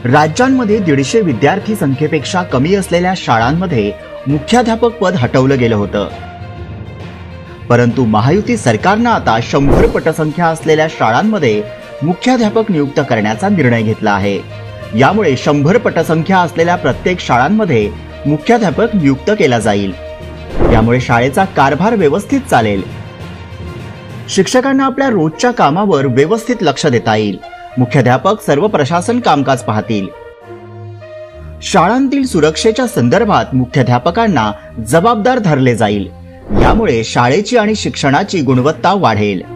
राज्यांमध्ये 150 विद्यार्थी संख्येपेक्षा कमी असलेल्या शाळांमध्ये मुख्याध्यापक पद हटवलं गेलं होतं। परंतु महायुती सरकारनं आता 100 पटसंख्या असलेल्या शाळांमध्ये मुख्याध्यापक नियुक्त करण्याचा निर्णय घेतला आहे। यामुळे 100 पटसंख्या असलेल्या प्रत्येक शाळांमध्ये मुख्याध्यापक नियुक्त केला जाईल। यामुळे शाळेचा कारभार व्यवस्थित चालेल। शिक्षकांना आपल्या रोजच्या कामावर व्यवस्थित लक्ष देता येईल। मुख्याध्यापक सर्व प्रशासन कामकाज पाहतील। शाळांतील सुरक्षेच्या संदर्भात मुख्याध्यापकांना जबाबदार धरले जाईल। यामुळे शाळेची आणि शिक्षणाची गुणवत्ता वाढेल।